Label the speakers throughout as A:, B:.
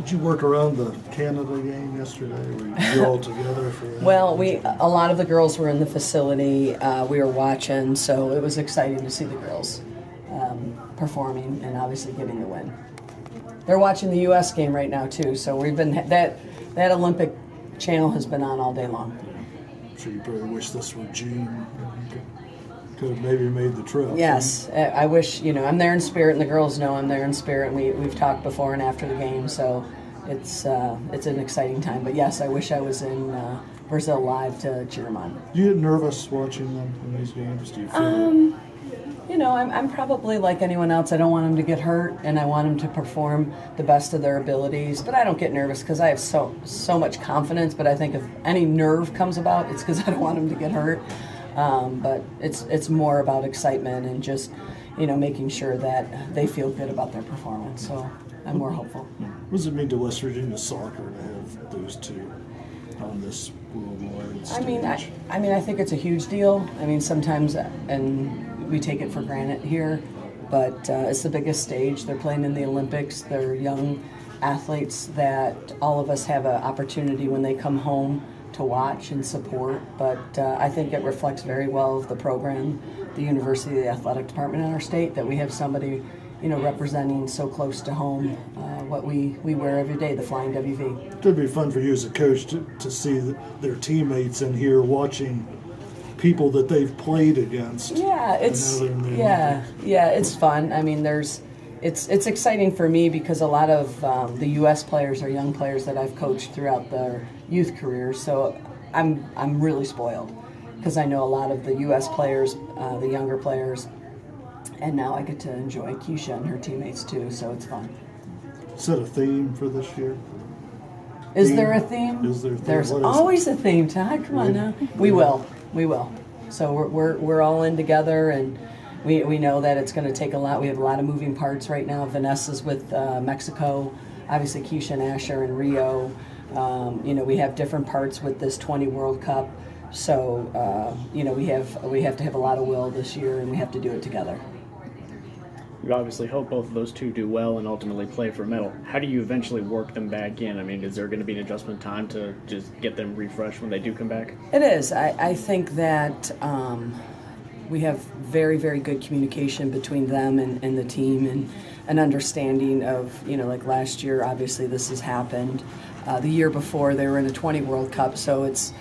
A: Did you work around the Canada game yesterday? Were you all together for that?
B: Well, a lot of the girls were in the facility. We were watching, so it was exciting to see the girls performing and obviously getting the win. They're watching the U.S. game right now too, so we've been that Olympic channel has been on all day long.
A: I'm sure you probably wish this were June. Could have maybe made the trip.
B: Yes, I wish, I'm there in spirit, and the girls know I'm there in spirit. And we've talked before and after the game, so it's an exciting time. But yes, I wish I was in Brazil live to cheer them on.
A: Do you get nervous watching them in these games? Do you feel
B: I'm probably like anyone else. I don't want them to get hurt, and I want them to perform the best of their abilities. But I don't get nervous because I have so much confidence. But I think if any nerve comes about, it's because I don't want them to get hurt. But it's more about excitement and just, making sure that they feel good about their performance. So I'm more hopeful.
A: What does it mean to West Virginia soccer to have those two on this worldwide stage?
B: I think it's a huge deal. Sometimes, and we take it for granted here, but it's the biggest stage. They're playing in the Olympics. They're young athletes that all of us have an opportunity when they come home to watch and support, but I think it reflects very well of the program, the university, the athletic department in our state, that we have somebody, representing so close to home what we wear every day, the Flying WV.
A: It would be fun for you as a coach to see their teammates in here watching people that they've played against.
B: Yeah, it's it's fun. It's exciting for me because a lot of the U.S. players are young players that I've coached throughout their youth careers. So I'm really spoiled because I know a lot of the U.S. players, the younger players, and now I get to enjoy Keisha and her teammates too. So it's fun.
A: Is that a theme for this year?
B: Is there a theme?
A: Is there a theme?
B: There's always a theme, Todd. Come on now. We will. So we're all in together, and we know that it's going to take a lot. We have a lot of moving parts right now. Vanessa's with Mexico, obviously Keisha and Asher in Rio. We have different parts with this 20 World Cup. So we have to have a lot of will this year, and we have to do it together.
C: We obviously hope both of those two do well and ultimately play for a medal. How do you eventually work them back in? Is there going to be an adjustment time to just get them refreshed when they do come back?
B: It is. I think that we have very, very good communication between them and the team, and an understanding of, like last year, obviously this has happened. The year before, they were in a 20 World Cup, so it's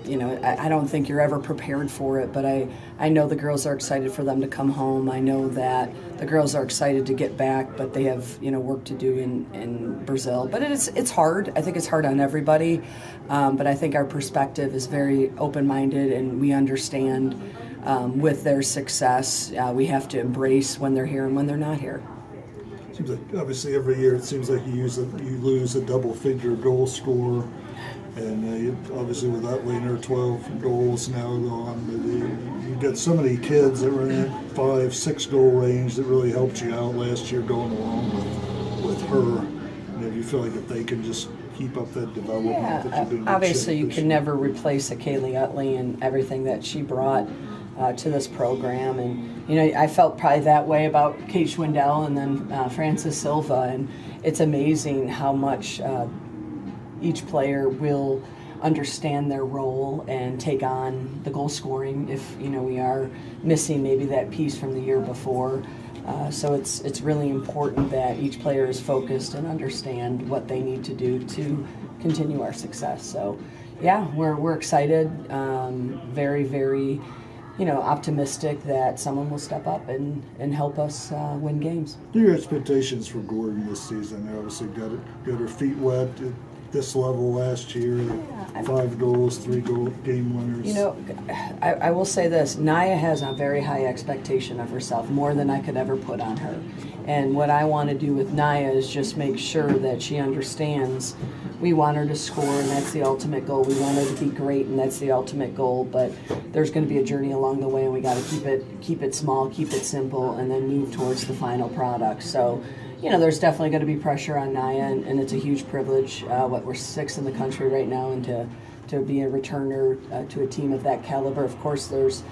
B: I don't think you're ever prepared for it, but I know the girls are excited for them to come home. I know that the girls are excited to get back, but they have, work to do in Brazil. But it's hard. I think it's hard on everybody, but I think our perspective is very open-minded, and we understand with their success, we have to embrace when they're here and when they're not here.
A: Seems like obviously every year it seems like you lose a double-figure goal scorer. And obviously with that winner, 12 goals now gone. But you got so many kids that were in that 5-6 goal range that really helped you out last year going along with her. And you feel like if they can just keep up that development, that you're doing
B: obviously you can never replace a Kaylee Utley and everything that she brought to this program. And I felt probably that way about Kate Schwindel and then Frances Silva. And it's amazing how much each player will understand their role and take on the goal scoring if we are missing maybe that piece from the year before. So it's really important that each player is focused and understand what they need to do to continue our success. So yeah, we're excited, very, very optimistic that someone will step up and help us win games.
A: What are your expectations for Gordon this season? They obviously got her feet wet this level last year, 5 goals, 3 game winners.
B: I will say this, Naya has a very high expectation of herself, more than I could ever put on her. And what I want to do with Naya is just make sure that she understands we want her to score, and that's the ultimate goal. We want her to be great, and that's the ultimate goal. But there's going to be a journey along the way, and we got to keep it small, keep it simple, and then move towards the final product. So there's definitely going to be pressure on Naya, and it's a huge privilege. We're 6th in the country right now, and to be a returner to a team of that caliber, of course there's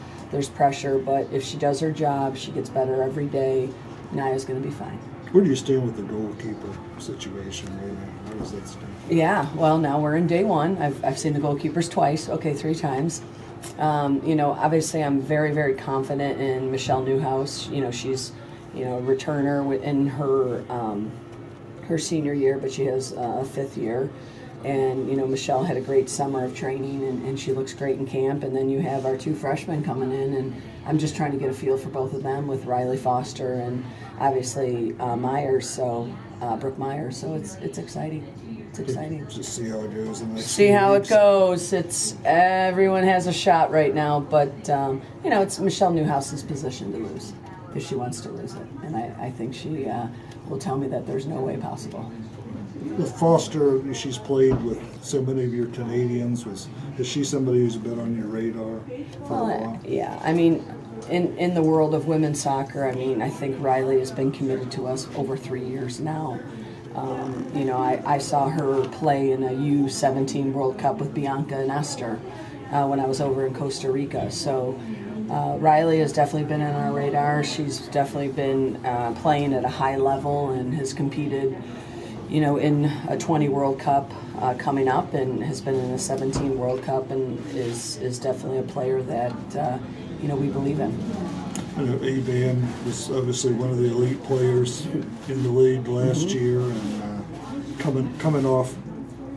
B: pressure, but if she does her job, she gets better every day, Naya's going to be fine.
A: Where do you stand with the goalkeeper situation right now? How does that stand?
B: Yeah, well, now we're in day one. I've seen the goalkeepers twice, okay, 3 times. Obviously I'm very, very confident in Michelle Newhouse. She's, a returner in her senior year, but she has a 5th year. And, Michelle had a great summer of training, and she looks great in camp. And then you have our 2 freshmen coming in, and I'm just trying to get a feel for both of them with Riley Foster and obviously Myers, Brooke Myers. So it's exciting. It's exciting.
A: Just see how it goes.
B: See how it goes. Everyone has a shot right now, but it's Michelle Newhouse's position to lose if she wants to lose it, and I think she will tell me that there's no way possible.
A: With Foster, she's played with so many of your Canadians. Is she somebody who's been on your radar for a while?
B: Yeah. I mean, in the world of women's soccer, I think Riley has been committed to us over 3 years now. I saw her play in a U17 World Cup with Bianca and Esther when I was over in Costa Rica. So Riley has definitely been on our radar. She's definitely been playing at a high level and has competed, in a 20 World Cup coming up, and has been in a 17 World Cup, and is definitely a player that we believe in.
A: I know A-Ban was obviously one of the elite players in the league last year, and coming off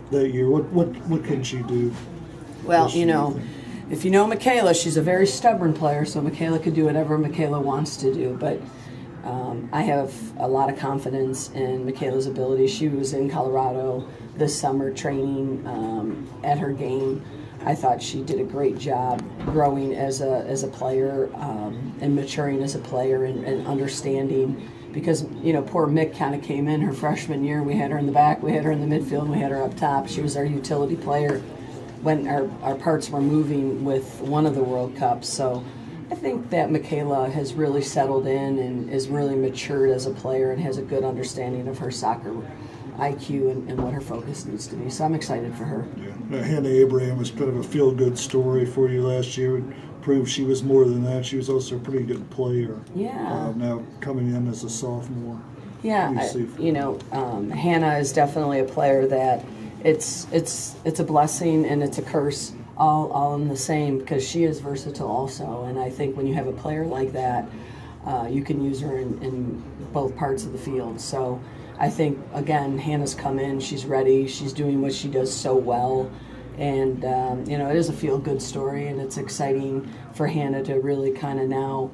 A: that year, what can she do?
B: Well, if you know Michaela, she's a very stubborn player, so Michaela could do whatever Michaela wants to do, but I have a lot of confidence in Michaela's ability. She was in Colorado this summer training at her game. I thought she did a great job growing as a player and maturing as a player and understanding, because poor Mick kind of came in her freshman year. We had her in the back, we had her in the midfield, and we had her up top. She was our utility player when our parts were moving with one of the World Cups. So I think that Michaela has really settled in and is really matured as a player and has a good understanding of her soccer IQ and what her focus needs to be. So I'm excited for her.
A: Yeah. Now, Hannah Abraham was kind of a feel-good story for you last year. It proved she was more than that. She was also a pretty good player.
B: Yeah.
A: Now coming in as a sophomore.
B: Yeah, Hannah is definitely a player that it's a blessing and it's a curse all in the same, because she is versatile also. And I think when you have a player like that, you can use her in both parts of the field. So I think, again, Hannah's come in, she's ready, she's doing what she does so well, and it is a feel-good story, and it's exciting for Hannah to really kind of now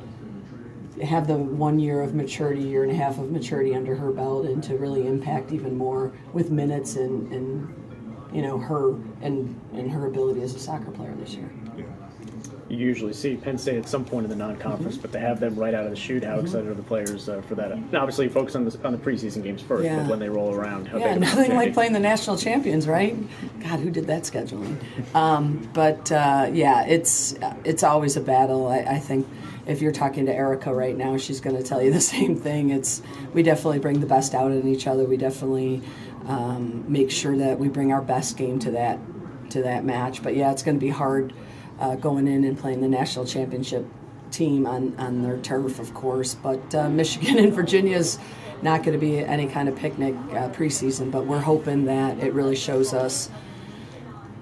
B: have the 1 year of maturity, year and a half of maturity under her belt, and to really impact even more with minutes and her and her ability as a soccer player this year.
A: Yeah.
C: You usually see Penn State at some point in the non-conference, but to have them right out of the chute, how excited are the players for that? And obviously, focus on the preseason games first, but when they roll around, how big
B: nothing like playing the national champions, right? God, who did that scheduling? It's always a battle. I think if you're talking to Erica right now, she's going to tell you the same thing. We definitely bring the best out in each other. We definitely make sure that we bring our best game to that match. But yeah, it's going to be hard. Going in and playing the national championship team on their turf, of course. But Michigan and Virginia is not going to be any kind of picnic preseason, but we're hoping that it really shows us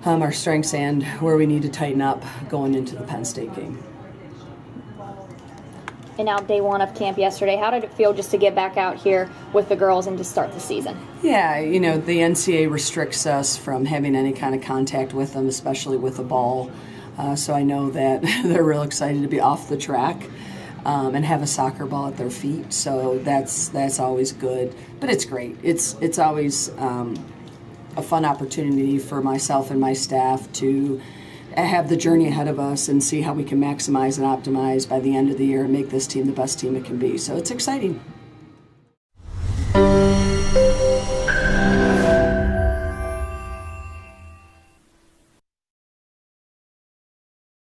B: our strengths and where we need to tighten up going into the Penn State game.
D: And now day one of camp yesterday, how did it feel just to get back out here with the girls and to start the season? Yeah,
B: the NCAA restricts us from having any kind of contact with them, especially with the ball. So I know that they're real excited to be off the track and have a soccer ball at their feet. So that's always good. But it's great. It's always a fun opportunity for myself and my staff to have the journey ahead of us and see how we can maximize and optimize by the end of the year and make this team the best team it can be. So it's exciting.